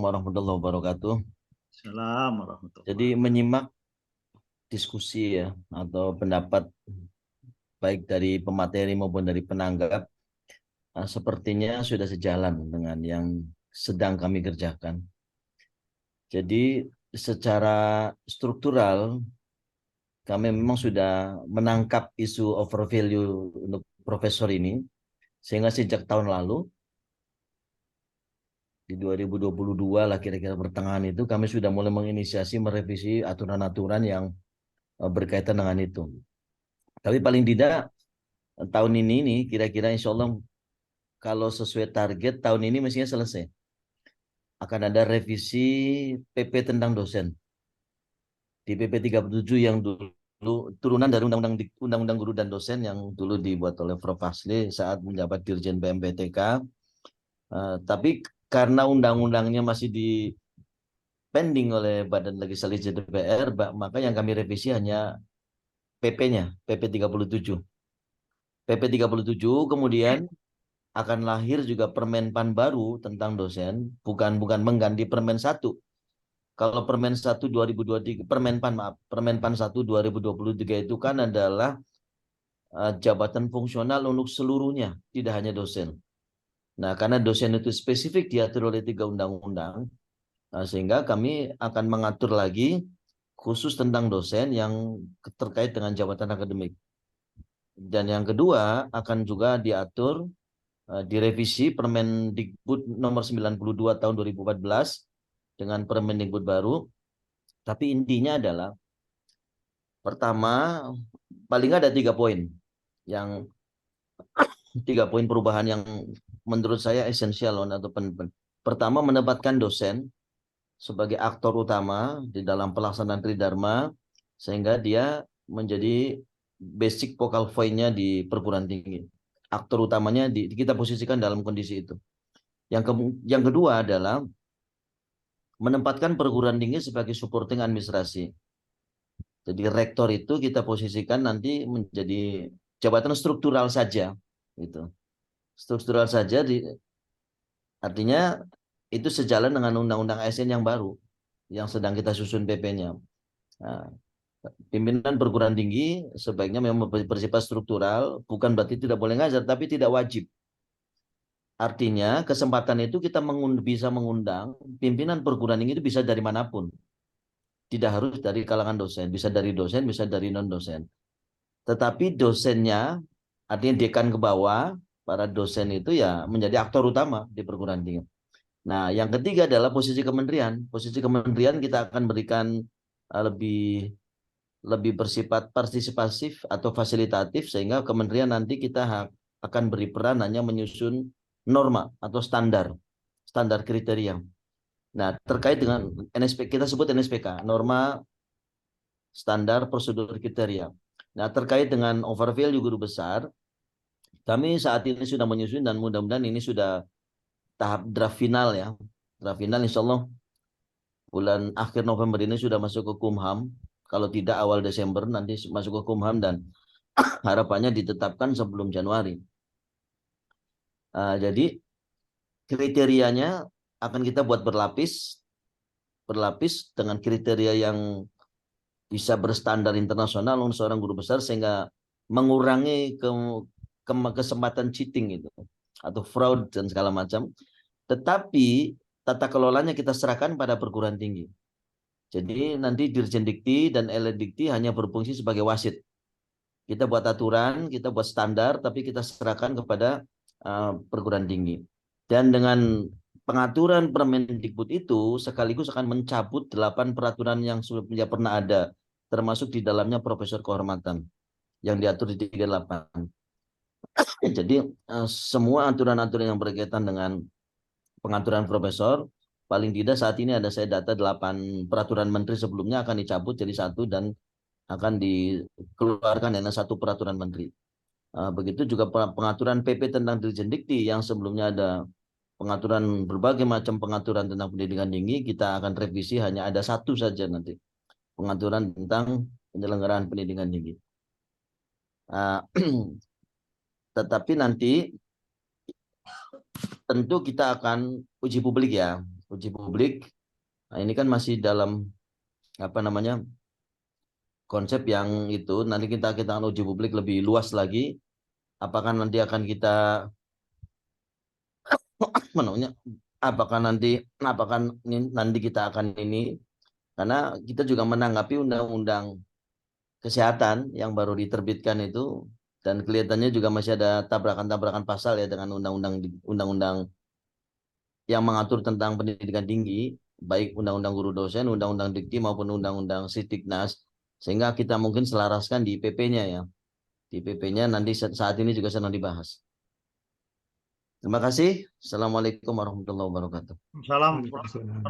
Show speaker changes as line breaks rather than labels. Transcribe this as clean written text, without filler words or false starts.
Warahmatullahi wabarakatuh.
Assalamualaikum
Jadi
warahmatullahi
menyimak diskusi ya atau pendapat baik dari pemateri maupun dari penanggap sepertinya sudah sejalan dengan yang sedang kami kerjakan. Jadi secara struktural kami memang sudah menangkap isu overvalue untuk profesor ini sehingga sejak tahun lalu di 2022 lah kira-kira pertengahan itu kami sudah mulai menginisiasi merevisi aturan-aturan yang berkaitan dengan itu. Tapi paling tidak tahun ini nih kira-kira insya Allah kalau sesuai target tahun ini mestinya selesai. Akan ada revisi PP tentang dosen. Di PP 37 yang dulu turunan dari Undang-Undang Guru dan Dosen yang dulu dibuat oleh Prof. Fasli saat menjabat Dirjen BMPTK. Tapi karena undang-undangnya masih di pending oleh Badan Legislasi DPR, maka yang kami revisi hanya PP-nya, PP 37. PP 37 kemudian akan lahir juga Permenpan baru tentang dosen, bukan mengganti Permen 1. Kalau Permen 1 2023, Permenpan maaf, Permenpan 1 2023 itu kan adalah jabatan fungsional untuk seluruhnya, tidak hanya dosen. Nah, karena dosen itu spesifik diatur oleh 3 undang-undang, sehingga kami akan mengatur lagi khusus tentang dosen yang terkait dengan jabatan akademik. Dan yang kedua akan juga diatur direvisi Permendikbud nomor 92 tahun 2014 dengan Permendikbud baru. Tapi intinya adalah pertama paling nggak ada 3 poin yang 3 poin perubahan yang menurut saya esensial atau penting. Pertama menempatkan dosen sebagai aktor utama di dalam pelaksanaan tridharma sehingga dia menjadi basic focal point-nya di perguruan tinggi. Aktor utamanya kita posisikan dalam kondisi itu. Yang kedua adalah menempatkan perguruan tinggi sebagai supporting administrasi. Jadi rektor itu kita posisikan nanti menjadi jabatan struktural saja, gitu. Struktural saja artinya itu sejalan dengan Undang-Undang ASN yang baru yang sedang kita susun PP-nya. Nah, pimpinan perguruan tinggi sebaiknya memang bersifat struktural, bukan berarti tidak boleh ngajar, tapi tidak wajib. Artinya kesempatan itu kita bisa mengundang pimpinan perguruan tinggi itu bisa dari manapun. Tidak harus dari kalangan dosen, bisa dari dosen, bisa dari non-dosen. Tetapi dosennya, artinya dekan ke bawah, para dosen itu ya menjadi aktor utama di perguruan tinggi. Nah, yang ketiga adalah posisi kementerian. Posisi kementerian kita akan berikan lebih lebih bersifat partisipatif atau fasilitatif sehingga kementerian nanti kita akan beri peran hanya menyusun norma atau standar kriteria. Nah, terkait dengan NSP kita sebut NSPK, norma standar prosedur kriteria. Nah, terkait dengan overvalue guru besar, kami saat ini sudah menyusun dan mudah-mudahan ini sudah tahap draft final ya. Draft final insya Allah bulan akhir November ini sudah masuk ke Kumham. Kalau tidak awal Desember nanti masuk ke Kumham dan harapannya ditetapkan sebelum Januari. Jadi kriterianya akan kita buat berlapis dengan kriteria yang bisa berstandar internasional untuk seorang guru besar sehingga mengurangi kesempatan cheating itu atau fraud dan segala macam. Tetapi tata kelolanya kita serahkan pada perguruan tinggi. Jadi nanti Dirjen Dikti dan Eledikti hanya berfungsi sebagai wasit. Kita buat aturan, kita buat standar, tapi kita serahkan kepada perguruan tinggi. Dan dengan pengaturan Permendikbud itu sekaligus akan mencabut 8 peraturan yang sebelumnya pernah ada, termasuk di dalamnya profesor kehormatan yang diatur di 38. Jadi semua aturan-aturan yang berkaitan dengan pengaturan profesor, paling tidak saat ini ada saya data 8 peraturan menteri sebelumnya akan dicabut jadi satu dan akan dikeluarkan dengan satu peraturan menteri. Begitu juga pengaturan PP tentang Dirjen Dikti yang sebelumnya ada pengaturan berbagai macam pengaturan tentang pendidikan tinggi, kita akan revisi hanya ada satu saja nanti, pengaturan tentang penyelenggaraan pendidikan tinggi. Tetapi nanti tentu kita akan uji publik ya. uji publik. Nah, ini kan masih dalam apa namanya konsep yang itu nanti kita akan uji publik lebih luas lagi. Apakah nanti akan kita namanya nanti kita akan ini karena kita juga menanggapi undang-undang kesehatan yang baru diterbitkan itu dan kelihatannya juga masih ada tabrakan-tabrakan pasal ya dengan undang-undang yang mengatur tentang pendidikan tinggi, baik undang-undang guru dosen, undang-undang dikti maupun undang-undang Sitiknas, sehingga kita mungkin selaraskan di PP-nya ya. Di PP-nya nanti saat ini juga sedang dibahas. Terima kasih. Assalamualaikum warahmatullahi wabarakatuh.
Salam.